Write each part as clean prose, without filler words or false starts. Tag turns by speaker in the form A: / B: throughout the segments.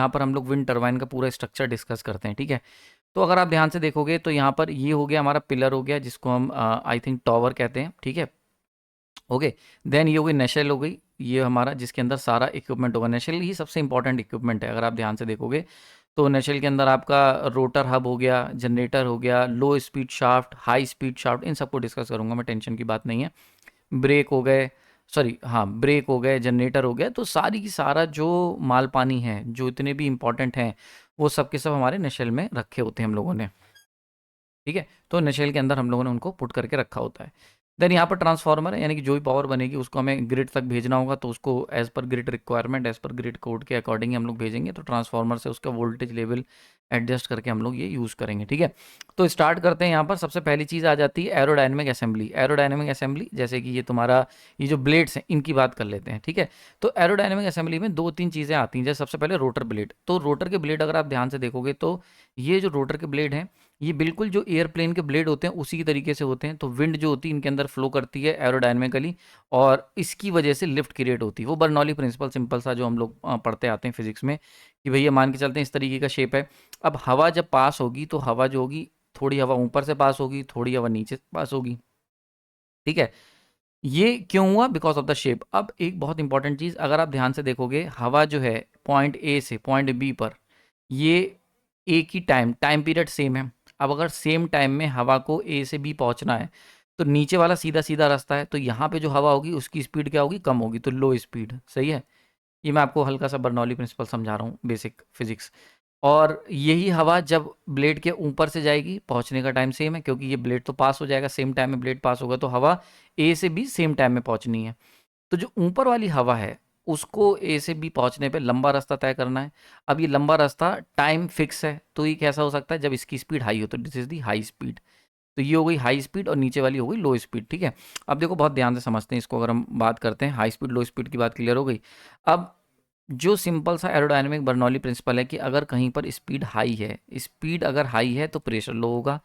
A: यहाँ पर हम लोग विंड टरबाइन का पूरा स्ट्रक्चर डिस्कस करते हैं, ठीक है। तो अगर आप ध्यान से देखोगे तो यहाँ पर ये हो गया हमारा पिलर हो गया, जिसको हम आई थिंक टॉवर कहते हैं, ठीक है। ओके, देन ये हो गई नेशनल हो गई, ये हमारा जिसके अंदर सारा इक्विपमेंट होगा। नेशनल ही सबसे इंपॉर्टेंट इक्विपमेंट है अगर आप ध्यान से देखोगे तो। नेशनल के अंदर आपका रोटर हब हो गया, जनरेटर हो गया, low speed shaft, high speed shaft, इन सबको डिस्कस करूंगा मैं, टेंशन की बात नहीं है। ब्रेक हो गए, सॉरी हाँ ब्रेक हो गए, जनरेटर हो गया, तो सारी की सारा जो माल पानी है, जो इतने भी इंपॉर्टेंट हैं, वो सब के सब हमारे नेशनल में रखे होते हैं हम लोगों ने, ठीक है। तो नेशनल के अंदर हम लोगों ने उनको पुट करके रखा होता है। देन यहाँ पर ट्रांसफार्मर है, यानी कि जो भी पावर बनेगी उसको हमें ग्रिड तक भेजना होगा, तो उसको as per grid requirement, as per grid code के अकॉर्डिंग हम लोग भेजेंगे। तो ट्रांसफार्मर से उसका वोल्टेज लेवल एडजस्ट करके हम लोग ये यूज़ करेंगे, ठीक है। तो स्टार्ट करते हैं। यहाँ पर सबसे पहली चीज़ आ जाती है एरोडायनेमिक असेंबली। एरोडायनेमिक असेंबली जैसे कि ये तुम्हारा ये जो ब्लेड्स हैं इनकी बात कर लेते हैं, ठीक है। तो एरोडायनेमिक असेंबली में 2-3 चीज़ें आती हैं। जैसे सबसे पहले रोटर ब्लेड, तो रोटर के ब्लेड अगर आप ध्यान से देखोगे तो ये जो रोटर के ब्लेड हैं ये बिल्कुल जो एयरप्लेन के ब्लेड होते हैं उसी की तरीके से होते हैं। तो विंड जो होती है इनके अंदर फ्लो करती है एरोडायनेमिकली, और इसकी वजह से लिफ्ट क्रिएट होती है। वो बर्नौली प्रिंसिपल सिंपल सा जो हम लोग पढ़ते आते हैं फिजिक्स में, कि भैया मान के चलते हैं इस तरीके का शेप है। अब हवा जब पास होगी तो हवा जो होगी, थोड़ी हवा ऊपर से पास होगी, थोड़ी हवा नीचे से पास होगी, ठीक है। ये क्यों हुआ? Because of the shape. अब एक बहुत इंपॉर्टेंट चीज़ अगर आप ध्यान से देखोगे, हवा जो है पॉइंट ए से पॉइंट बी पर, ये एक ही टाइम पीरियड सेम है। अब अगर सेम टाइम में हवा को ए से बी पहुंचना है तो नीचे वाला सीधा सीधा रास्ता है, तो यहाँ पे जो हवा होगी उसकी स्पीड क्या होगी? कम होगी, तो लो स्पीड, सही है। ये मैं आपको हल्का सा बर्नौली प्रिंसिपल समझा रहा हूँ, बेसिक फिजिक्स। और यही हवा जब ब्लेड के ऊपर से जाएगी, पहुंचने का टाइम सेम है, क्योंकि ये ब्लेड तो पास हो जाएगा, सेम टाइम में ब्लेड पास होगा, तो हवा ए से बी सेम टाइम में पहुंचनी है। तो जो ऊपर वाली हवा है उसको ए से बी पहुंचने पे लंबा रास्ता तय करना है। अब ये लंबा रास्ता टाइम फिक्स है, तो ये कैसा हो सकता है? जब इसकी स्पीड हाई हो, तो this is the high speed. तो ये हो गई हाई स्पीड और नीचे वाली हो गई लो स्पीड, ठीक है। अब देखो बहुत ध्यान से समझते हैं इसको। अगर हम बात करते हैं हाई स्पीड लो स्पीड की, बात क्लियर हो गई। अब जो सिंपल सा एरोडायनेमिक बर्नौली प्रिंसिपल है कि अगर कहीं पर स्पीड हाई है, स्पीड अगर हाई है तो प्रेशर लो होगा,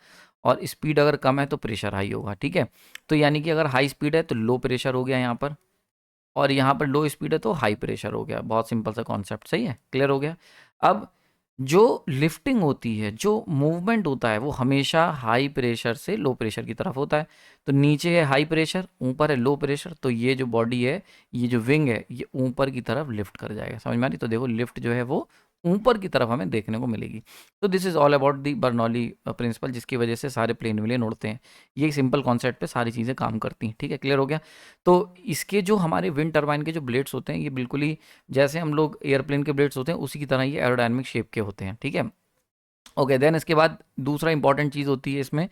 A: और स्पीड अगर कम है तो प्रेशर हाई होगा, ठीक है। तो यानी कि अगर हाई स्पीड है तो लो प्रेशर हो गया यहाँ पर, और यहाँ पर लो स्पीड है तो हाई प्रेशर हो गया। बहुत सिंपल सा कॉन्सेप्ट, सही है, क्लियर हो गया। अब जो लिफ्टिंग होती है, जो मूवमेंट होता है, वो हमेशा हाई प्रेशर से लो प्रेशर की तरफ होता है। तो नीचे है हाई प्रेशर, ऊपर है लो प्रेशर, तो ये जो बॉडी है, ये जो विंग है, ये ऊपर की तरफ लिफ्ट कर जाएगा। समझ में आ रही? तो देखो लिफ्ट जो है वो ऊपर की तरफ हमें देखने को मिलेगी। तो this is all about the Bernoulli principle, जिसकी वजह से सारे प्लेन विलेन उड़ते हैं। ये सिंपल कॉन्सेप्ट पे सारी चीज़ें काम करती हैं, ठीक है, क्लियर हो गया। तो इसके जो हमारे विंड टरबाइन के जो ब्लेड्स होते हैं, ये बिल्कुल ही जैसे हम लोग एयरप्लेन के ब्लेड्स होते हैं उसी की तरह ये एरोडायनामिक शेप के होते हैं, ठीक है। ओके, देन इसके बाद दूसरा इंपॉर्टेंट चीज़ होती है इसमें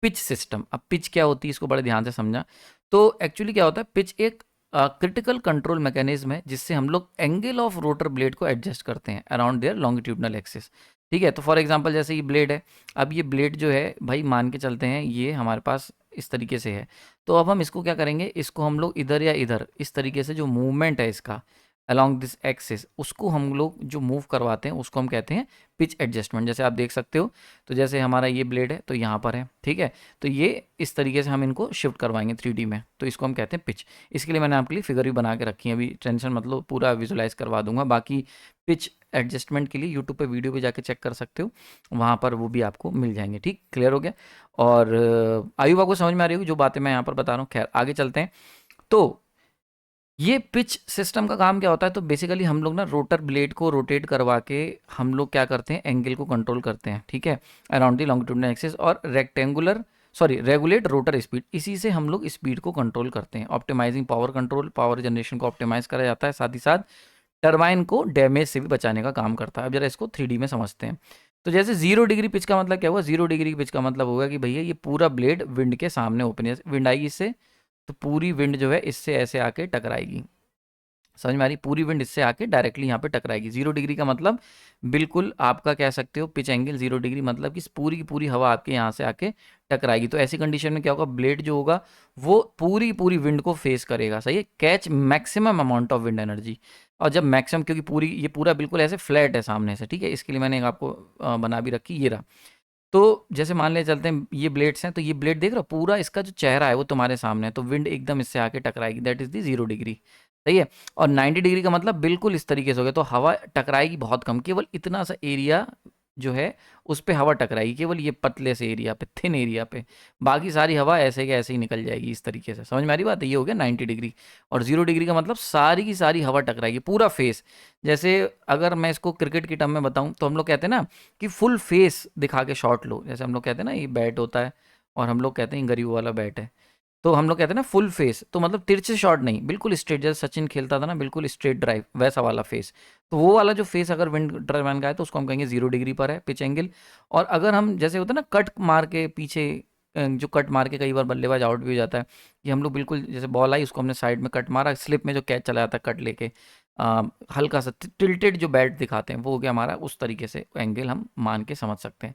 A: पिच सिस्टम। अब पिच क्या होती है इसको बड़े ध्यान से समझा। तो एक्चुअली क्या होता है, पिच एक क्रिटिकल कंट्रोल मैकेनिज्म है जिससे हम लोग एंगल ऑफ रोटर ब्लेड को एडजस्ट करते हैं अराउंड देयर लॉन्गिट्यूडनल एक्सिस, ठीक है। तो फॉर एग्जांपल जैसे ये ब्लेड है, अब ये ब्लेड जो है भाई मान के चलते हैं ये हमारे पास इस तरीके से है, तो अब हम इसको क्या करेंगे, इसको हम लोग इधर या इधर इस तरीके से जो मूवमेंट है इसका अलॉन्ग दिस एक्सिस, उसको हम लोग जो मूव करवाते हैं उसको हम कहते हैं पिच एडजस्टमेंट। जैसे आप देख सकते हो, तो जैसे हमारा ये ब्लेड है तो यहाँ पर है, ठीक है। तो ये इस तरीके से हम इनको शिफ्ट करवाएंगे 3D में, तो इसको हम कहते हैं पिच। इसके लिए मैंने आपके लिए फिगर भी बना के रखी है, अभी टेंशन मतलब पूरा विजुलाइज करवा दूंगा। बाकी पिच एडजस्टमेंट के लिए यूट्यूब पे वीडियो पे जाके चेक कर सकते हो, वहाँ पर वो भी आपको मिल जाएंगे, ठीक, क्लियर हो गया। और आयुबा को समझ में आ रही होगी जो बातें मैं यहाँ पर बता रहा हूँ। खैर आगे चलते हैं। तो ये पिच सिस्टम का काम क्या होता है? तो बेसिकली हम लोग ना रोटर ब्लेड को रोटेट करवा के हम लोग क्या करते हैं, एंगल को कंट्रोल करते हैं, ठीक है, अराउंड द लॉन्गिट्यूडनल एक्सिस, और रेगुलेट रोटर स्पीड, इसी से हम लोग स्पीड को कंट्रोल करते हैं। Optimising power control, power generation को ऑप्टिमाइज करा जाता है, साथ ही साथ टरबाइन को डैमेज से भी बचाने का काम करता है। अब जरा इसको 3D में समझते हैं। तो जैसे 0 डिग्री पिच का मतलब क्या हुआ? 0 डिग्री पिच का मतलब होगा कि भैया ये पूरा ब्लेड विंड के सामने ओपन है, विंड आएगी इससे, तो पूरी विंड जो है इससे ऐसे आके टकराएगी। समझ में आ रही? पूरी विंड इससे आके डायरेक्टली यहाँ पे टकराएगी। 0 डिग्री का मतलब बिल्कुल आपका कह सकते हो पिच एंगल 0 डिग्री, मतलब कि पूरी की पूरी हवा आपके यहाँ से आके टकराएगी। तो ऐसी कंडीशन में क्या होगा, ब्लेड जो होगा वो पूरी पूरी विंड को फेस करेगा, सही है, catch maximum amount of wind energy. और जब मैक्सिमम, क्योंकि पूरी ये पूरा बिल्कुल ऐसे फ्लैट है सामने से, ठीक है, इसके लिए मैंने एक आपको बना भी रखी, ये रहा। तो जैसे मान ले चलते हैं ये ब्लेड्स हैं, तो ये ब्लेड देख रहे हो पूरा इसका जो चेहरा है वो तुम्हारे सामने है, तो विंड एकदम इससे आके टकराएगी, दैट इज दी 0 डिग्री। सही है। और 90 डिग्री का मतलब बिल्कुल इस तरीके से हो गया, तो हवा टकराएगी बहुत कम, केवल इतना सा एरिया जो है उस पे हवा टकराएगी, केवल ये पतले से एरिया पे, थिन एरिया पे, बाकी सारी हवा ऐसे के ऐसे ही निकल जाएगी इस तरीके से। समझ में आ रही बात है? ये हो गया 90 डिग्री। और 0 डिग्री का मतलब सारी की सारी हवा टकराएगी, पूरा फेस। जैसे अगर मैं इसको क्रिकेट की टर्म में बताऊं तो हम लोग कहते हैं ना कि फुल फेस दिखा के शॉट लो, जैसे हम लोग कहते हैं ना ये बैट होता है और हम लोग कहते हैं गरीब वाला बैट है, तो हम लोग कहते हैं ना फुल फेस, तो मतलब तिरछे शॉट नहीं, बिल्कुल स्ट्रेट, जैसे सचिन खेलता था ना बिल्कुल स्ट्रेट ड्राइव, वैसा वाला फेस। तो वो वाला जो फेस अगर विंड टर्बाइन का है तो उसको हम कहेंगे 0 डिग्री पर है पिच एंगल। और अगर हम जैसे होता है ना कट मार के पीछे, जो कट मार के कई बार बल्लेबाज आउट भी हो जाता है, कि हम लोग बिल्कुल जैसे बॉल आई उसको हमने साइड में कट मारा, स्लिप में जो कैच चला जाता है कट लेके, हल्का सा टिल्टेड जो बैट दिखाते हैं वो हो गया हमारा, उस तरीके से एंगल हम मान के समझ सकते हैं।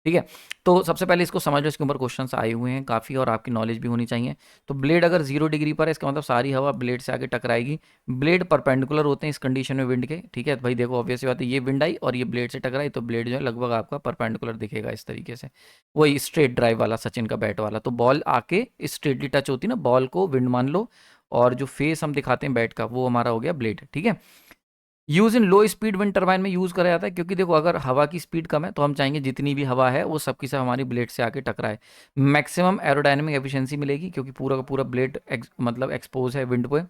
A: ठीक है। तो सबसे पहले इसको समझ लो, इसके ऊपर क्वेश्चंस आए हुए हैं काफ़ी और आपकी नॉलेज भी होनी चाहिए। तो ब्लेड अगर 0 डिग्री पर है इसका मतलब सारी हवा ब्लेड से आगे टकराएगी। ब्लेड परपेंडिकुलर होते हैं इस कंडीशन में विंड के, ठीक है भाई, देखो ऑब्वियस बात है, ये विंड आई और ये ब्लेड से टकराई तो ब्लेड जो है लगभग आपका परपेंडिकुलर दिखेगा इस तरीके से, वही स्ट्रेट ड्राइव वाला सचिन का बैट वाला। तो बॉल आके स्ट्रेटली टच होती है ना, बॉल को विंड मान लो, और जो फेस हम दिखाते हैं बैट का वो हमारा हो गया ब्लेड। ठीक है। Use in low speed wind turbine में यूज करा जाता है, क्योंकि देखो अगर हवा की स्पीड कम है तो हम चाहेंगे जितनी भी हवा है वो सबकी सब हमारी ब्लेड से आके टकराए, मैक्सिमम एरोडायनेमिक एफिशिएंसी मिलेगी, क्योंकि पूरा का पूरा ब्लेड मतलब एक्सपोज है विंड पे।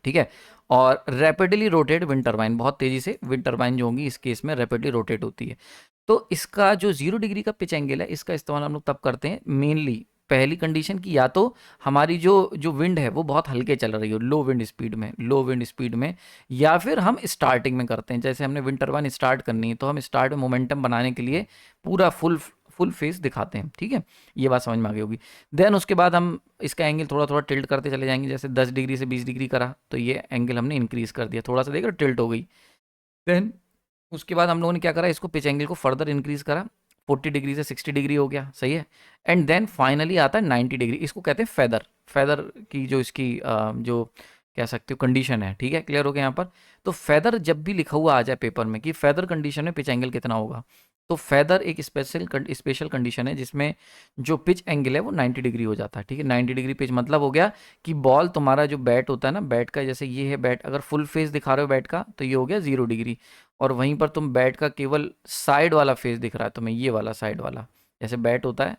A: ठीक है। और रैपिडली रोटेट विंड टरबाइन, बहुत तेजी से विंड टरबाइन जो होंगी इस केस में रैपिडली रोटेट होती है। तो इसका जो 0 डिग्री का पिच एंगल है इसका इस्तेमाल हम लोग तब करते हैं मेनली पहली कंडीशन की, या तो हमारी जो जो विंड है वो बहुत हल्के चल रही हो, लो विंड स्पीड में, लो विंड स्पीड में, या फिर हम स्टार्टिंग में करते हैं, जैसे हमने विंड टरबाइन स्टार्ट करनी है तो हम स्टार्ट में मोमेंटम बनाने के लिए पूरा फुल फुल फेस दिखाते हैं। ठीक है। ये बात समझ में आ गई होगी। देन उसके बाद हम इसका एंगल थोड़ा थोड़ा टिल्ट करते चले जाएंगे, जैसे 10 डिग्री से 20 डिग्री करा तो ये एंगल हमने इंक्रीज कर दिया, थोड़ा सा देख रहे टिल्ट हो गई। देन उसके बाद हम लोगों ने क्या करा, इसको पिच एंगल को फर्दर इंक्रीज करा, 40 डिग्री से 60 डिग्री हो गया, सही है। एंड देन फाइनली आता है 90 डिग्री, इसको कहते हैं फेदर। फेदर की जो इसकी जो कह सकते हो कंडीशन है, ठीक है, क्लियर हो गया यहाँ पर। तो फेदर जब भी लिखा हुआ आ जाए पेपर में कि फेदर कंडीशन में पिच एंगल कितना होगा, तो फेदर एक स्पेशल कंडीशन है जिसमें जो पिच एंगल है वो 90 डिग्री हो जाता है। ठीक है। 90 डिग्री पिच मतलब हो गया कि बॉल तुम्हारा जो बैट होता है ना, बैट का जैसे ये है बैट, अगर फुल फेस दिखा रहे हो बैट का तो ये हो गया 0 डिग्री, और वहीं पर तुम बैट का केवल साइड वाला फेस दिख रहा है तुम्हें, ये वाला साइड वाला, जैसे बैट होता है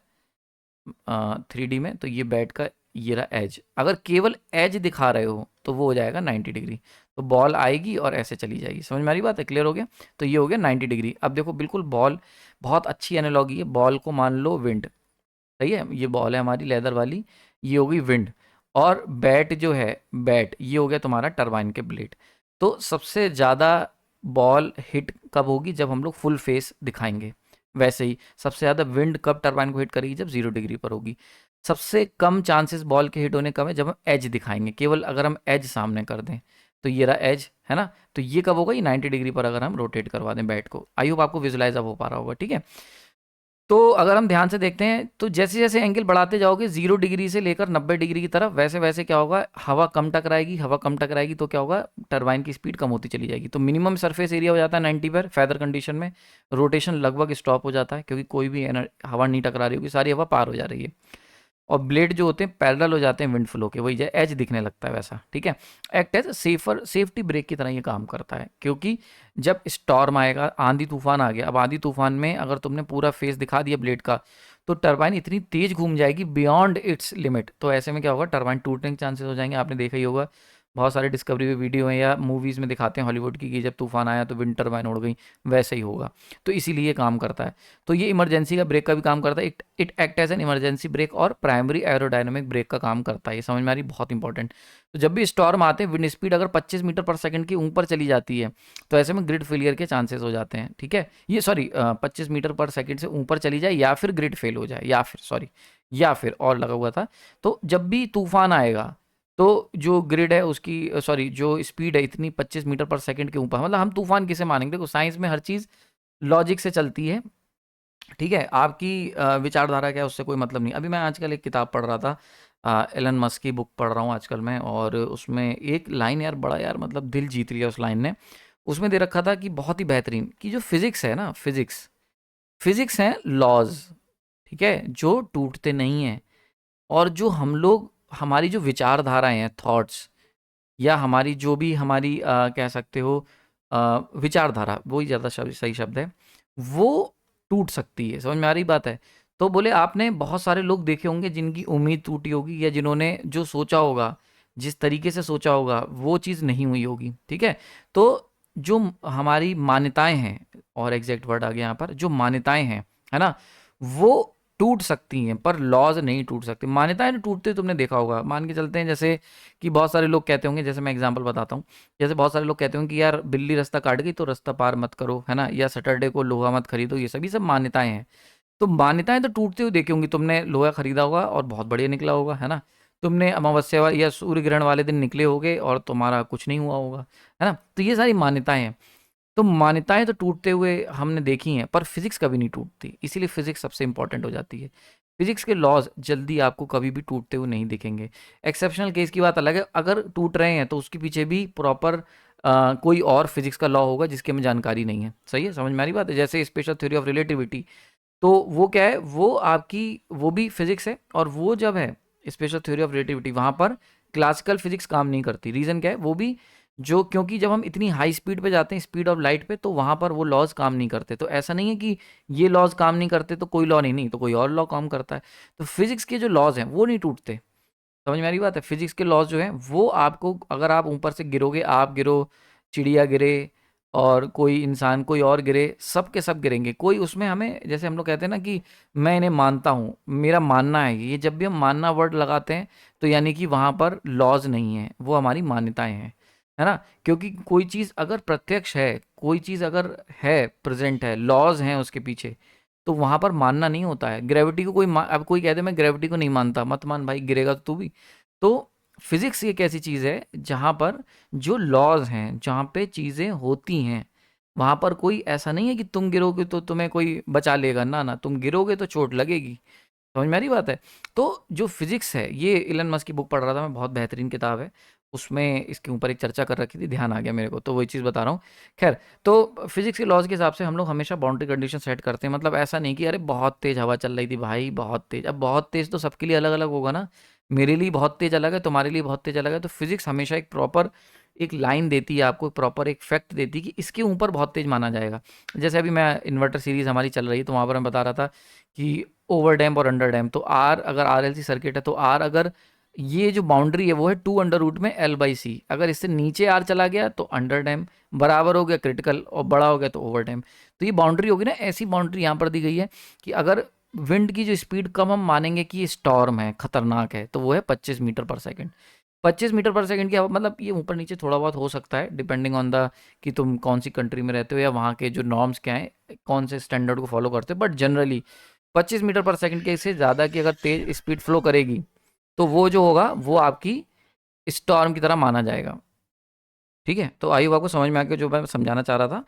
A: 3D में, तो ये बैट का ये रहा एज, अगर केवल एज दिखा रहे हो तो वो हो जाएगा 90 डिग्री। तो बॉल आएगी और ऐसे चली जाएगी। समझ में आ रही बात है? क्लियर हो गया? तो ये हो गया 90 डिग्री। अब देखो बिल्कुल बॉल, बहुत अच्छी एनालॉगी है, बॉल को मान लो विंड, सही है, ये बॉल है हमारी लेदर वाली, ये हो गई विंड, और बैट जो है, बैट ये हो गया तुम्हारा टरबाइन के ब्लेड। तो सबसे ज़्यादा बॉल हिट कब होगी? जब हम लोग फुल फेस दिखाएंगे। वैसे ही सबसे ज़्यादा विंड कब टरबाइन को हिट करेगी? जब 0 डिग्री पर होगी। सबसे कम चांसेस बॉल के हिट होने कब है? जब हम एज दिखाएंगे, केवल अगर हम एज सामने कर दें, तो ये रहा एज, है ना, तो ये कब होगा? ये 90 डिग्री पर अगर हम रोटेट करवा दें बैट को। आई होप आपको विजुलाइज अब हो पा रहा होगा। ठीक है। तो अगर हम ध्यान से देखते हैं तो जैसे जैसे एंगल बढ़ाते जाओगे 0 डिग्री से लेकर 90 डिग्री की तरफ, वैसे वैसे क्या होगा, हवा कम टकराएगी, हवा कम टकराएगी तो क्या होगा, टरबाइन की स्पीड कम होती चली जाएगी। तो मिनिमम सरफेस एरिया हो जाता है 90 पर फेदर कंडीशन में, रोटेशन लगभग स्टॉप हो जाता है, क्योंकि कोई भी हवा नहीं टकरा रही होगी, सारी हवा पार हो जा रही है, और ब्लेड जो होते हैं पैरेलल हो जाते हैं विंड फ्लो के, वही एज दिखने लगता है वैसा। ठीक है। एक्ट एज सेफ्टी ब्रेक की तरह ये काम करता है, क्योंकि जब स्टॉर्म आएगा, आंधी तूफान आ गया, अब आंधी तूफान में अगर तुमने पूरा फेस दिखा दिया ब्लेड का, तो टरबाइन इतनी तेज घूम जाएगी बियॉन्ड इट्स लिमिट, तो ऐसे में क्या होगा, टरबाइन टूटने के चांसेस हो जाएंगे। आपने देखा ही होगा, बहुत सारे डिस्कवरी में वीडियो हैं या मूवीज़ में दिखाते हैं हॉलीवुड की, कि जब तूफान आया तो विंड टरबाइन उड़ गई, वैसे ही होगा। तो इसीलिए ये काम करता है। तो ये इमरजेंसी का ब्रेक का भी काम करता है, it act as an emergency brake और प्राइमरी एरोडायनेमिक ब्रेक का काम करता है। ये समझ में आ रही? बहुत इंपॉर्टेंट। तो जब भी स्टॉर्म आते हैं, विंड स्पीड अगर 25 मीटर पर सेकंड की ऊपर चली जाती है तो ऐसे में ग्रिड फेलियर के चांसेस हो जाते हैं। ठीक है। ये सॉरी 25 मीटर पर सेकंड से ऊपर चली जाए या फिर ग्रिड फेल हो जाए, या फिर सॉरी, या फिर और लगा हुआ था। तो जब भी तूफान आएगा तो जो ग्रिड है उसकी, सॉरी, जो स्पीड है इतनी 25 मीटर पर सेकंड के ऊपर, मतलब हम तूफान किसे मानेंगे? देखो साइंस में हर चीज़ लॉजिक से चलती है। ठीक है। आपकी विचारधारा क्या है उससे कोई मतलब नहीं। अभी मैं आजकल एक किताब पढ़ रहा था, एलन मस्क की बुक पढ़ रहा हूँ आजकल मैं, और उसमें एक लाइन यार बड़ा यार मतलब दिल जीत लिया उस लाइन ने। उसमें दे रखा था कि बहुत ही बेहतरीन, कि जो फिजिक्स है ना, फिजिक्स फिजिक्स है लॉज, ठीक है, जो टूटते नहीं हैं, और जो हम लोग, हमारी जो विचारधाराएं हैं, थॉट्स, या हमारी जो भी हमारी कह सकते हो विचारधारा, वही ज़्यादा सही शब्द है, वो टूट सकती है। समझ में आ रही बात है? तो बोले आपने बहुत सारे लोग देखे होंगे जिनकी उम्मीद टूटी होगी, या जिन्होंने जो सोचा होगा, जिस तरीके से सोचा होगा, वो चीज़ नहीं हुई होगी। ठीक है? तो जो हमारी मान्यताएं हैं, और एग्जैक्ट वर्ड आ गया यहाँ पर, जो मान्यताएं हैं, है ना, वो टूट सकती हैं, पर लॉज नहीं टूट सकती। मान्यताएं टूटते तुमने देखा होगा, मान के चलते हैं जैसे कि बहुत सारे लोग कहते होंगे, जैसे मैं एग्जांपल बताता हूँ, जैसे बहुत सारे लोग कहते होंगे कि यार बिल्ली रास्ता काट गई तो रास्ता पार मत करो, है ना, या सैटरडे को लोहा मत खरीदो, ये सभी सब मान्यताएं हैं। तो मान्यताएं तो टूटते हुए देखी होंगी तुमने, लोहा खरीदा होगा और बहुत बढ़िया निकला होगा, है ना, तुमने अमावस्या या सूर्य ग्रहण वाले दिन निकले होगे और तुम्हारा कुछ नहीं हुआ होगा, है ना। तो ये सारी मान्यताएं हैं। तो मान्यताएं तो टूटते हुए हमने देखी हैं, पर फिजिक्स कभी नहीं टूटती, इसीलिए फिजिक्स सबसे इंपॉर्टेंट हो जाती है। फिजिक्स के लॉज जल्दी आपको कभी भी टूटते हुए नहीं दिखेंगे। एक्सेप्शनल केस की बात अलग है, अगर टूट रहे हैं तो उसके पीछे भी प्रॉपर कोई और फिजिक्स का लॉ होगा जिसकी हमें जानकारी नहीं है। सही है, समझ में आ रही बात है? जैसे स्पेशल थ्योरी ऑफ रिलेटिविटी, तो वो क्या है, वो आपकी, वो भी फिजिक्स है, और वो जब है स्पेशल थ्योरी ऑफ रिलेटिविटी, वहाँ पर क्लासिकल फिजिक्स काम नहीं करती। रीज़न क्या है, वो भी जो, क्योंकि जब हम इतनी हाई स्पीड पे जाते हैं, स्पीड ऑफ लाइट पे, तो वहाँ पर वो लॉज काम नहीं करते। तो ऐसा नहीं है कि ये लॉज काम नहीं करते तो कोई लॉ नहीं, नहीं तो कोई और लॉ काम करता है। तो फिजिक्स के जो लॉज हैं वो नहीं टूटते। समझ में आ रही बात है? फिजिक्स के लॉज जो हैं वो आपको, अगर आप ऊपर से गिरोगे, आप गिरो, चिड़िया गिरे, और कोई इंसान कोई और गिरे, सब के सब गिरेंगे। कोई उसमें, हमें जैसे हम लोग कहते हैं ना कि मैं इन्हें मानता हूँ, मेरा मानना है, ये जब भी हम मानना वर्ड लगाते हैं तो यानी कि वहाँ पर लॉज नहीं है, वो हमारी मान्यताएं हैं, है ना। क्योंकि कोई चीज़ अगर प्रत्यक्ष है, कोई चीज़ अगर है, प्रेजेंट है, लॉज हैं उसके पीछे, तो वहाँ पर मानना नहीं होता है। ग्रेविटी को कोई अब कोई कहते मैं ग्रेविटी को नहीं मानता, मत मान भाई, गिरेगा तो तू भी। तो फिजिक्स एक ऐसी चीज़ है जहाँ पर जो लॉज हैं, जहाँ पे चीज़ें होती हैं, वहाँ पर कोई ऐसा नहीं है कि तुम गिरोगे तो तुम्हें कोई बचा लेगा, ना ना, तुम गिरोगे तो चोट लगेगी। समझ में आ रही बात है? तो जो फिजिक्स है, ये इलन मस्क की बुक पढ़ रहा था मैं, बहुत बेहतरीन किताब है, उसमें इसके ऊपर एक चर्चा कर रखी थी, ध्यान आ गया मेरे को, तो वही चीज़ बता रहा हूँ। खैर, तो फिजिक्स के लॉज के हिसाब से हम लोग हमेशा बाउंड्री कंडीशन सेट करते हैं। मतलब ऐसा नहीं कि अरे बहुत तेज हवा चल रही थी भाई, बहुत तेज, अब बहुत तेज तो सबके लिए अलग अलग होगा ना, मेरे लिए बहुत तेज अलग है, तुम्हारे लिए बहुत तेज अलग है। तो फिजिक्स हमेशा एक प्रॉपर एक लाइन देती है आपको, प्रॉपर एक फैक्ट देती है कि इसके ऊपर बहुत तेज माना जाएगा। जैसे अभी मैं इन्वर्टर सीरीज हमारी चल रही है, तो वहाँ पर मैं बता रहा था कि ओवर डैम्प और अंडर डैम्प, तो आर अगर आरएलसी सर्किट है, तो आर अगर ये जो बाउंड्री है वो है 2 अंडर रूट में एल बाई सी, अगर इससे नीचे आर चला गया तो अंडर डैम्प, बराबर हो गया क्रिटिकल, और बड़ा हो गया तो ओवर डैम्प। तो ये बाउंड्री होगी ना, ऐसी बाउंड्री यहाँ पर दी गई है कि अगर विंड की जो स्पीड कम, हम मानेंगे कि ये स्टॉर्म है, खतरनाक है, तो वो है 25 मीटर पर सेकंड। 25 मीटर पर सेकंड की हवा, मतलब ये ऊपर नीचे थोड़ा बहुत हो सकता है डिपेंडिंग ऑन द कि तुम कौन सी कंट्री में रहते हो या वहाँ के जो नॉर्म्स क्या हैं, कौन से स्टैंडर्ड को फॉलो करते हो, बट जनरली 25 मीटर पर सेकंड के से ज़्यादा की अगर तेज स्पीड फ्लो करेगी, तो वो जो होगा वो आपकी स्टॉर्म की तरह माना जाएगा। ठीक है, तो आई होप आपको समझ में आ गया जो मैं समझाना चाह रहा था।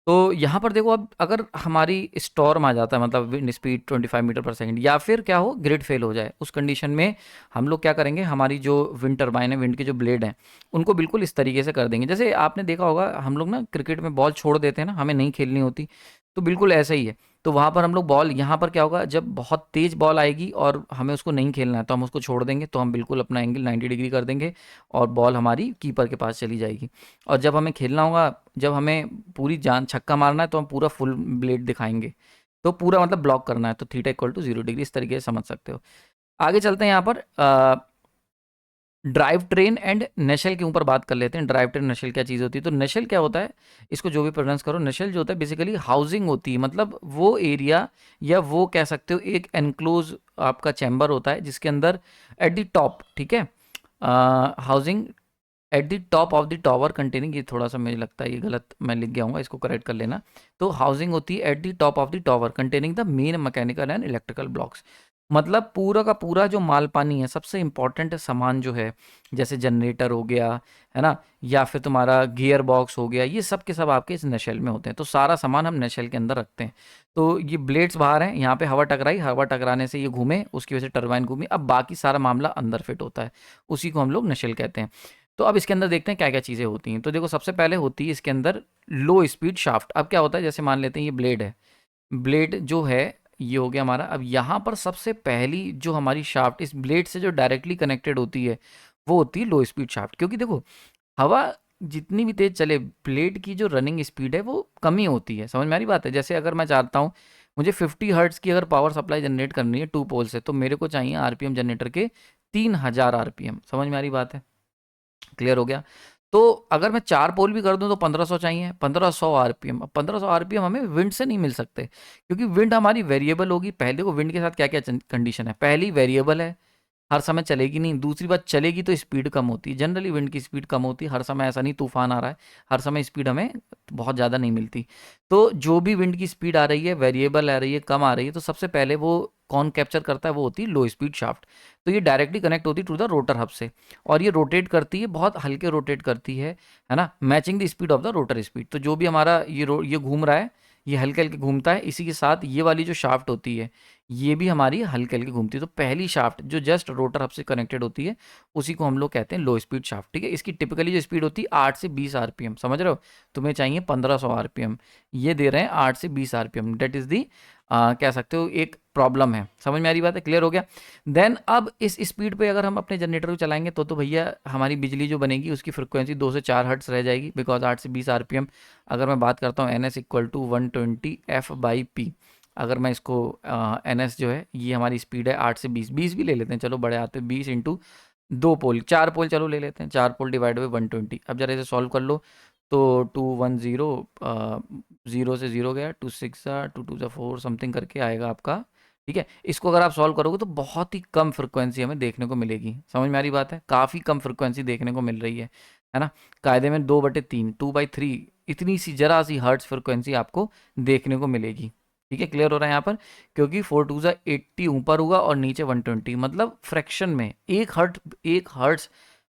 A: तो यहाँ पर देखो, अब अगर हमारी स्टॉर्म आ जाता है, मतलब विंड स्पीड 25 मीटर पर सेकंड, या फिर क्या हो, ग्रिड फेल हो जाए, उस कंडीशन में हम लोग क्या करेंगे, हमारी जो विंड टरबाइन है, विंड के जो ब्लेड हैं, उनको बिल्कुल इस तरीके से कर देंगे। जैसे आपने देखा होगा, हम लोग ना क्रिकेट में बॉल छोड़ देते हैं ना, हमें नहीं खेलनी होती, तो बिल्कुल ऐसा ही है। तो वहाँ पर हम लोग बॉल, यहाँ पर क्या होगा, जब बहुत तेज बॉल आएगी और हमें उसको नहीं खेलना है, तो हम उसको छोड़ देंगे, तो हम बिल्कुल अपना एंगल 90 डिग्री कर देंगे, और बॉल हमारी कीपर के पास चली जाएगी। और जब हमें खेलना होगा, जब हमें पूरी जान छक्का मारना है, तो हम पूरा फुल ब्लेड दिखाएंगे, तो पूरा मतलब ब्लॉक करना है, तो थीटा इक्वल टू 0 डिग्री, इस तरीके से समझ सकते हो। आगे चलते हैं, यहाँ पर ड्राइव ट्रेन एंड नेशल के ऊपर बात कर लेते हैं। ड्राइव ट्रेन नेशल क्या चीज़ होती है? तो नेशल क्या होता है, इसको जो भी प्रोनाउंस करो, नेशल जो होता है बेसिकली हाउसिंग होती है, मतलब वो एरिया, या वो कह सकते हो एक एनक्लोज आपका चैम्बर होता है, जिसके अंदर एट द टॉप, ठीक है, housing at the top of the tower containing, ये थोड़ा सा मुझे लगता है ये गलत मैं लिख गया हूँ, इसको करेक्ट कर लेना। तो हाउसिंग होती है at the top of the tower containing the main mechanical and electrical blocks. मतलब पूरा का पूरा जो माल पानी है, सबसे इंपॉर्टेंट सामान जो है, जैसे जनरेटर हो गया, है ना, या फिर तुम्हारा गियर बॉक्स हो गया, ये सब के सब आपके इस नशेल में होते हैं। तो सारा सामान हम नशेल के अंदर रखते हैं। तो ये ब्लेड्स बाहर हैं, यहाँ पे हवा टकराई, हवा टकराने से ये घूमे, उसकी वजह से टरबाइन घूमी, अब बाकी सारा मामला अंदर फिट होता है, उसी को हम लोग नशेल कहते हैं। तो अब इसके अंदर देखते हैं क्या क्या चीज़ें होती हैं। तो देखो, सबसे पहले होती है इसके अंदर लो स्पीड शाफ्ट। अब क्या होता है, जैसे मान लेते हैं ये ब्लेड है, ब्लेड जो है ये हो गया हमारा। अब यहाँ पर सबसे पहली जो हमारी शाफ्ट इस ब्लेड से जो डायरेक्टली कनेक्टेड होती है, वो होती है लो स्पीड शाफ्ट। क्योंकि देखो, हवा जितनी भी तेज चले, ब्लेड की जो रनिंग स्पीड है वो कमी होती है। समझ में आ रही बात है? जैसे अगर मैं चाहता हूँ मुझे 50 हर्ट्ज की अगर पावर सप्लाई जनरेट करनी है 2 पोल से, तो मेरे को चाहिए आरपीएम जनरेटर के 3000 आरपीएम। समझ में आ रही बात है? क्लियर हो गया? तो अगर मैं 4 पोल भी कर दूं तो 1500 चाहिए, 1500 आरपीएम। अब 1500 आरपीएम हमें विंड से नहीं मिल सकते, क्योंकि विंड हमारी वेरिएबल होगी। पहले देखो विंड के साथ क्या क्या कंडीशन है, पहली वेरिएबल है, हर समय चलेगी नहीं। दूसरी बात, चलेगी तो स्पीड कम होती है, जनरली विंड की स्पीड कम होती है हर समय। ऐसा नहीं तूफान आ रहा है, हर समय स्पीड हमें बहुत ज़्यादा नहीं मिलती। तो जो भी विंड की स्पीड आ रही है, वेरिएबल आ रही है, कम आ रही है, तो सबसे पहले वो कौन कैप्चर करता है? वो होती है लो स्पीड शाफ्ट। तो ये डायरेक्टली कनेक्ट होती है टू द रोटर हब से, और ये रोटेट करती है, बहुत हल्के रोटेट करती है ना, matching the speed of the rotor speed. तो जो भी हमारा ये घूम रहा है, ये हल्के हल्के घूमता है। इसी के साथ ये वाली जो शाफ्ट होती है, ये भी हमारी हल्के हल्के घूमती है। तो पहली शाफ्ट जो जस्ट रोटर हब से कनेक्टेड होती है, उसी को हम लोग कहते हैं लो स्पीड शाफ्ट। ठीक है, इसकी टिपिकली जो स्पीड होती है 8 से 20 आरपीएम। समझ रहे हो? तुम्हें चाहिए 1500 आरपीएम, ये दे रहे हैं 8 से 20 आरपीएम। डेट इज दी कह सकते हो एक प्रॉब्लम है। समझ में आ रही बात है? क्लियर हो गया? देन अब इस स्पीड पे अगर हम अपने जनरेटर को चलाएंगे तो भैया हमारी बिजली जो बनेगी उसकी फ्रिक्वेंसी 2 से 4 हर्ट्स रह जाएगी, बिकॉज 8 से 20 आरपीएम। अगर मैं बात करता हूँ N S equal to 120 F by P, अगर मैं इसको एन एस जो है, ये हमारी स्पीड है 8 से 20, 20 भी ले लेते हैं, चलो बड़े आते हैं, 20 इंटू 2 पोल, 4 पोल चलो ले लेते हैं, 4 पोल डिवाइड बाई 120। अब जरा इसे सॉल्व कर लो, तो 210, 0 से 0 गया, 2 6 2 2 4 समथिंग करके आएगा आपका। ठीक है, इसको अगर आप सॉल्व करोगे तो बहुत ही कम फ्रिक्वेंसी हमें देखने को मिलेगी। समझ में आ रही बात है? काफ़ी कम फ्रिक्वेंसी देखने को मिल रही है ना। कायदे में 2/3, 2/3 इतनी सी जरा सी हर्ट्स फ्रिक्वेंसी आपको देखने को मिलेगी। ठीक है, क्लियर हो रहा है यहाँ पर? क्योंकि 4 2 80 ऊपर होगा और नीचे 120, मतलब फ्रैक्शन में 1 हर्ट्स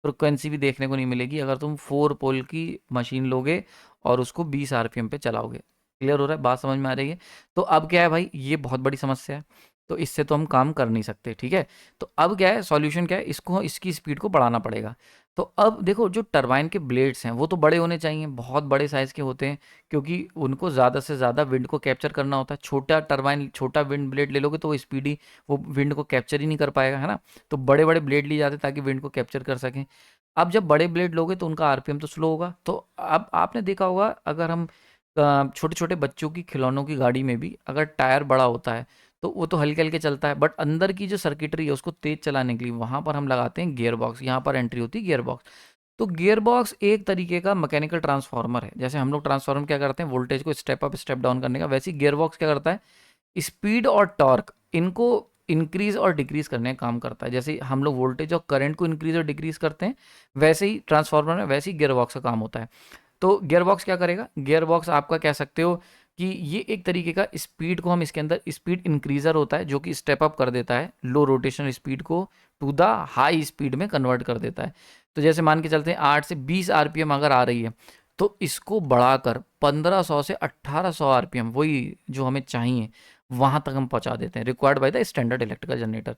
A: फ्रिक्वेंसी भी देखने को नहीं मिलेगी अगर तुम 4 पोल की मशीन लोगे और उसको 20 आरपीएम पे चलाओगे। क्लियर हो रहा है? बात समझ में आ रही है? तो अब क्या है भाई, ये बहुत बड़ी समस्या है, तो इससे तो हम काम कर नहीं सकते। ठीक है, तो अब क्या है, सॉल्यूशन क्या है, इसको इसकी स्पीड को बढ़ाना पड़ेगा। तो अब देखो, जो टरबाइन के ब्लेड्स हैं वो तो बड़े होने चाहिए, बहुत बड़े साइज़ के होते हैं, क्योंकि उनको ज़्यादा से ज़्यादा विंड को कैप्चर करना होता है। छोटा टरबाइन, छोटा विंड ब्लेड ले लोगे तो वो स्पीडी, वो विंड को कैप्चर ही नहीं कर पाएगा, है ना। तो बड़े बड़े ब्लेड लिए जाते हैं ताकि विंड को कैप्चर कर सकें। अब जब बड़े ब्लेड लोगे तो उनका आरपीएम तो स्लो होगा। तो अब आपने देखा होगा, अगर हम छोटे छोटे बच्चों की खिलौनों की गाड़ी में भी अगर टायर बड़ा होता है तो वो तो हल्के हल्के चलता है, बट अंदर की जो सर्किटरी है उसको तेज चलाने के लिए वहाँ पर हम लगाते हैं गियर बॉक्स। यहाँ पर एंट्री होती है गियर बॉक्स। तो गियर बॉक्स एक तरीके का मैकेनिकल ट्रांसफार्मर है। जैसे हम लोग ट्रांसफार्मर क्या करते हैं, वोल्टेज को स्टेप अप स्टेप डाउन करने का, वैसे ही गियर बॉक्स क्या करता है, स्पीड और टॉर्क इनको इंक्रीज और डिक्रीज करने का काम करता है। जैसे हम लोग वोल्टेज और करंट को इंक्रीज और डिक्रीज करते हैं, वैसे ही ट्रांसफार्मर में, वैसे ही गियर बॉक्स का काम होता है। तो गियर बॉक्स क्या करेगा, गियर बॉक्स आपका कह सकते हो कि ये एक तरीके का स्पीड को, हम इसके अंदर स्पीड इंक्रीजर होता है जो कि स्टेप अप कर देता है लो रोटेशनल स्पीड को टू द हाई स्पीड में कन्वर्ट कर देता है। तो जैसे मान के चलते हैं 8 से 20 आरपीएम अगर आ रही है, तो इसको बढ़ाकर 1500 से 1800 आरपीएम, वही जो हमें चाहिए, वहां तक हम पहुंचा देते हैं, required by the standard electrical generator.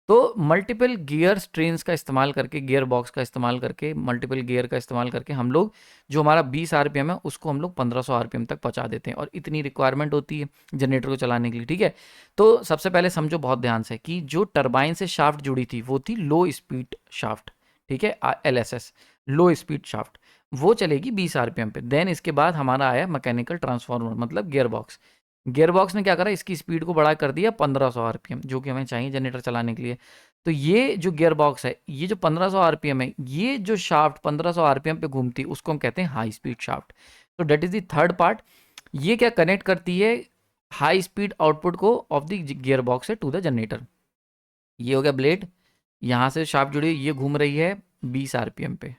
A: तो मल्टीपल गियर स्ट्रेन्स का इस्तेमाल करके, गियर बॉक्स का इस्तेमाल करके, मल्टीपल गियर का इस्तेमाल करके हम लोग जो हमारा 20 आरपीएम है उसको हम लोग 1500 आरपीएम तक पहुंचा देते हैं, और इतनी रिक्वायरमेंट होती है जनरेटर को चलाने के लिए। ठीक है, तो सबसे पहले समझो बहुत ध्यान से कि जो टरबाइन से शाफ्ट जुड़ी थी वो थी लो स्पीड शाफ्ट। ठीक है, LSS, लो स्पीड शाफ्ट, वो चलेगी 20 आरपीएम पे। देन इसके बाद हमारा आया मैकेनिकल ट्रांसफार्मर, मतलब गियर बॉक्स। गियर बॉक्स ने क्या करा, इसकी स्पीड को बढ़ा कर दिया 1500 आरपीएम, जो कि हमें चाहिए जनरेटर चलाने के लिए। तो ये जो गियर बॉक्स है, ये जो 1500 आरपीएम है, ये जो शाफ्ट 1500 आरपीएम पे घूमती है उसको हम कहते हैं हाई स्पीड शाफ्ट। तो that is the third part. ये क्या कनेक्ट करती है हाई स्पीड आउटपुट को ऑफ द गियर बॉक्स है टू द जनरेटर। ये हो गया ब्लेड, यहाँ से शाफ्ट जुड़ी, ये घूम रही है 20 आरपीएम पे।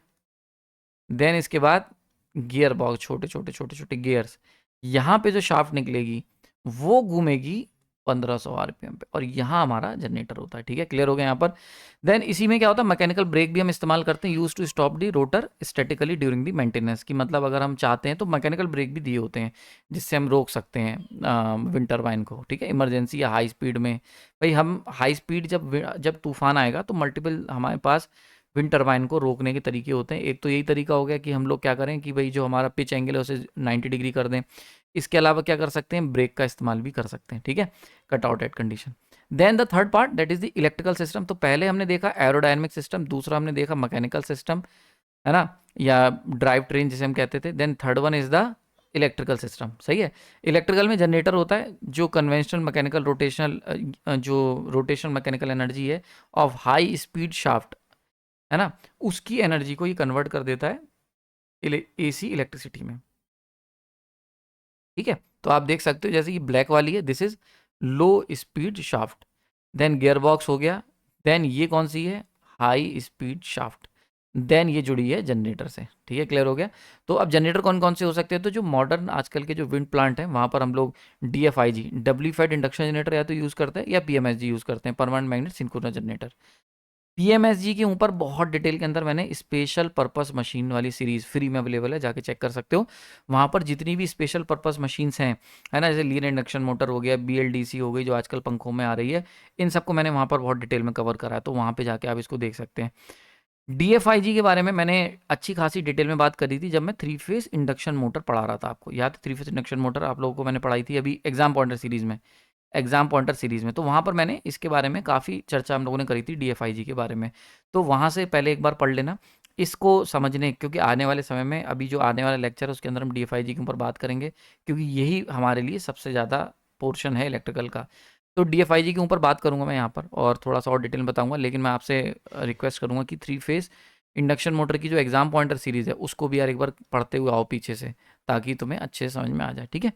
A: देन इसके बाद गियर बॉक्स, छोटे छोटे छोटे छोटे गियर्स, यहाँ पे जो शाफ्ट निकलेगी वो घूमेगी 1500 आरपीएम पे, और यहाँ हमारा जनरेटर होता है। ठीक है, क्लियर हो गया यहाँ पर? देन इसी में क्या होता है, मैकेनिकल ब्रेक भी हम इस्तेमाल करते हैं, use to stop the rotor statically during the maintenance. की मतलब अगर हम चाहते हैं तो मैकेनिकल ब्रेक भी दिए होते हैं जिससे हम रोक सकते हैं विंड टरबाइन को। ठीक है, इमरजेंसी या हाई स्पीड में, भाई हम हाई स्पीड जब तूफान आएगा तो मल्टीपल हमारे पास विंड टरबाइन को रोकने के तरीके होते हैं। एक तो यही तरीका हो गया कि हम लोग क्या करें कि भाई जो हमारा पिच एंगल है उसे 90 डिग्री कर दें। इसके अलावा क्या कर सकते हैं, ब्रेक का इस्तेमाल भी कर सकते हैं। ठीक है, cut out at condition. Then the third part that is the electrical system. तो पहले हमने देखा एरोडायनेमिक सिस्टम, दूसरा हमने देखा मैकेनिकल सिस्टम, है ना, या ड्राइव ट्रेन जिसे हम कहते थे। Then third one is the electrical system, सही है। इलेक्ट्रिकल में जनरेटर होता है जो कन्वेंशनल मैकेनिकल रोटेशनल जो रोटेशनल मैकेनिकल एनर्जी है ऑफ हाई स्पीड शाफ्ट, है ना, उसकी एनर्जी को ये कन्वर्ट कर देता है एसी इलेक्ट्रिसिटी में, ठीक है। तो आप देख सकते हो जैसे कि ब्लैक वाली है, this is low speed shaft. Then gear box हो गया। देन ये कौन सी है, हाई स्पीड शाफ्ट। देन ये जुड़ी है जनरेटर से, ठीक है, क्लियर हो गया। तो अब जनरेटर कौन कौन से हो सकते हैं, तो जो मॉडर्न आजकल के जो विंड प्लांट हैं वहाँ पर हम लोग DFIG डब्लीफाइड इंडक्शन जनरेटर या तो यूज़ करते हैं या PMSG यूज़ करते हैं, permanent magnet synchronous generator. PMSG के ऊपर बहुत डिटेल के अंदर मैंने स्पेशल पर्पस मशीन वाली सीरीज फ्री में अवेलेबल है, जाके चेक कर सकते हो। वहाँ पर जितनी भी स्पेशल पर्पस मशीन्स हैं, है ना, जैसे लीन इंडक्शन मोटर हो गया, BLDC हो गई जो आजकल पंखों में आ रही है, इन सबको मैंने वहाँ पर बहुत डिटेल में कवर करा है, तो वहाँ पे जाके आप इसको देख सकते हैं। DFIG के बारे में मैंने अच्छी खासी डिटेल में बात करी थी जब मैं 3 फेज इंडक्शन मोटर पढ़ा रहा था आपको, याद है 3 फेज इंडक्शन मोटर आप लोगों को मैंने पढ़ाई थी अभी एग्जाम पॉइंटर सीरीज में। तो वहाँ पर मैंने इसके बारे में काफ़ी चर्चा हम लोगों ने करी थी DFIG के बारे में, तो वहाँ से पहले एक बार पढ़ लेना इसको समझने, क्योंकि आने वाले समय में अभी जो आने वाला लेक्चर है उसके अंदर हम DFIG के ऊपर बात करेंगे, क्योंकि यही हमारे लिए सबसे ज़्यादा पोर्शन है इलेक्ट्रिकल का। तो DFIG के ऊपर बात करूँगा मैं यहाँ पर और थोड़ा सा और डिटेल में बताऊँगा, लेकिन मैं आपसे रिक्वेस्ट करूँगा कि 3 फेज इंडक्शन मोटर की जो एग्जाम पॉइंटर सीरीज़ है उसको भी यार एक बार पढ़ते हुए आओ पीछे से, ताकि तुम्हें अच्छे से समझ में आ जाए, ठीक है।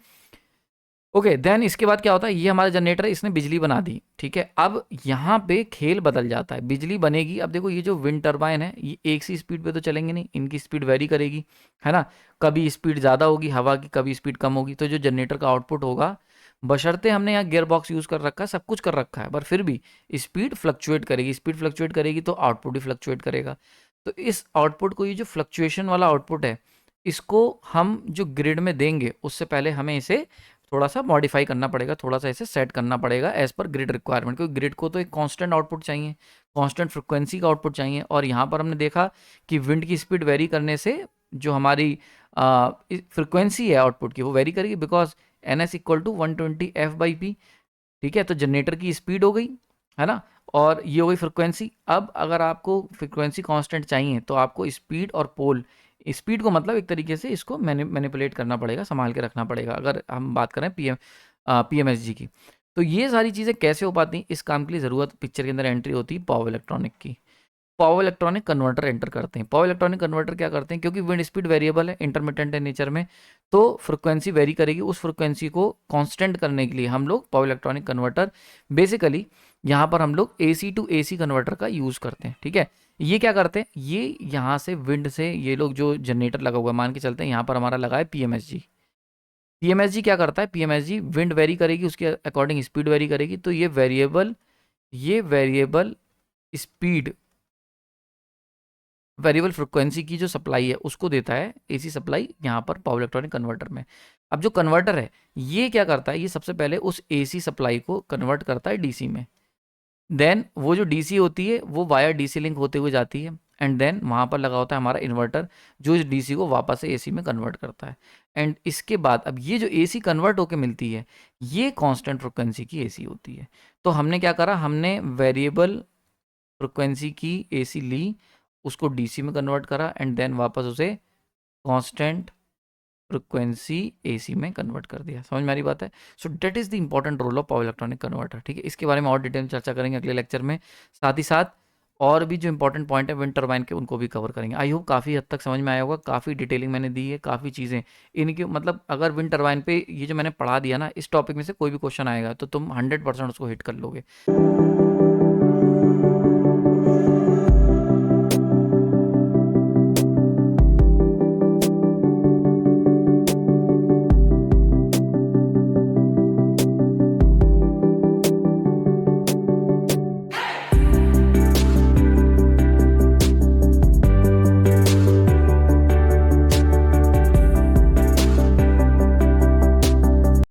A: ओके, देन इसके बाद क्या होता है, ये हमारा जनरेटर है, इसने बिजली बना दी, ठीक है। अब यहाँ पे खेल बदल जाता है, बिजली बनेगी। अब देखो ये जो विंड टरबाइन है ये एक सी स्पीड पे तो चलेंगे नहीं, इनकी स्पीड वेरी करेगी, है ना, कभी स्पीड ज़्यादा होगी हवा की, कभी स्पीड कम होगी। तो जो जनरेटर का आउटपुट होगा, बशर्ते हमने यहाँ गियर बॉक्स यूज़ कर रखा है, सब कुछ कर रखा है, पर फिर भी स्पीड फ्लक्चुएट करेगी, स्पीड फ्लक्चुएट करेगी तो आउटपुट भी फ्लक्चुएट करेगा। तो इस आउटपुट को, ये जो फ्लक्चुएशन वाला आउटपुट है, इसको हम जो ग्रिड में देंगे उससे पहले हमें इसे थोड़ा सा मॉडिफाई करना पड़ेगा, थोड़ा सा इसे सेट करना पड़ेगा एज पर ग्रिड रिक्वायरमेंट, क्योंकि ग्रिड को तो एक कांस्टेंट आउटपुट चाहिए, कांस्टेंट फ्रिक्वेंसी का आउटपुट चाहिए। और यहाँ पर हमने देखा कि विंड की स्पीड वेरी करने से जो हमारी फ्रिक्वेंसी है आउटपुट की वो वेरी करेगी, because NS equal to 120 F/P, ठीक है। तो जनरेटर की स्पीड हो गई, है ना, और ये हो गई फ्रिक्वेंसी। अब अगर आपको फ्रिक्वेंसी कांस्टेंट चाहिए तो आपको स्पीड और पोल, स्पीड को मतलब एक तरीके से इसको मैनिपुलेट करना पड़ेगा, संभाल के रखना पड़ेगा, अगर हम बात करें PMSG की। तो ये सारी चीज़ें कैसे हो पाती हैं, इस काम के लिए ज़रूरत पिक्चर के अंदर एंट्री होती है पावर इलेक्ट्रॉनिक की। पावर इलेक्ट्रॉनिक कन्वर्टर एंटर करते हैं। पावर इलेक्ट्रॉनिक कन्वर्टर क्या करते हैं, क्योंकि विंड स्पीड वेरिएबल है, इंटरमिटेंट है नेचर में, तो फ्रिक्वेंसी वेरी करेगी। उस फ्रिक्वेंसी को कांस्टेंट करने के लिए हम लोग पावर इलेक्ट्रॉनिक कन्वर्टर, बेसिकली यहाँ पर हम लोग AC टू AC कन्वर्टर का यूज़ करते हैं, ठीक है। ये क्या करते हैं, ये यहाँ से विंड से ये लोग जो जनरेटर लगा हुआ है, मान के चलते हैं यहाँ पर हमारा लगा है PMSG क्या करता है, PMSG विंड वेरी करेगी, उसके अकॉर्डिंग स्पीड वेरी करेगी, तो ये वेरिएबल स्पीड, वेरिएबल फ्रिक्वेंसी की जो सप्लाई है उसको देता है AC सप्लाई यहाँ पर पावर इलेक्ट्रॉनिक कन्वर्टर में। अब जो कन्वर्टर है ये क्या करता है, ये सबसे पहले उस AC सप्लाई को कन्वर्ट करता है DC में। देन वो जो DC होती है वो वायर DC लिंक होते हुए जाती है, एंड देन वहाँ पर लगा होता है हमारा इन्वर्टर जो इस DC को वापस से AC में कन्वर्ट करता है। एंड इसके बाद अब ये जो AC कन्वर्ट होकर मिलती है ये कांस्टेंट फ्रिक्वेंसी की AC होती है। तो हमने क्या करा, हमने वेरिएबल फ्रिक्वेंसी की AC ली, उसको DC में कन्वर्ट करा, एंड देन वापस उसे कांस्टेंट फ्रिक्वेंसी AC में कन्वर्ट कर दिया। समझ में आ रही बात है। So that is the important role of power electronic converter, ठीक है। इसके बारे में और डिटेल में चर्चा करेंगे अगले लेक्चर में, साथ ही साथ और भी जो इंपॉर्टेंट पॉइंट है विंड टरबाइन के उनको भी कवर करेंगे। आई होप काफ़ी हद तक समझ में आया होगा, काफ़ी डिटेलिंग मैंने दी है, काफ़ी चीज़ें इनकी, मतलब अगर विंड टरबाइन पे ये जो मैंने पढ़ा दिया ना, इस टॉपिक में से कोई भी क्वेश्चन आएगा तो तुम 100% उसको हिट कर लोगे।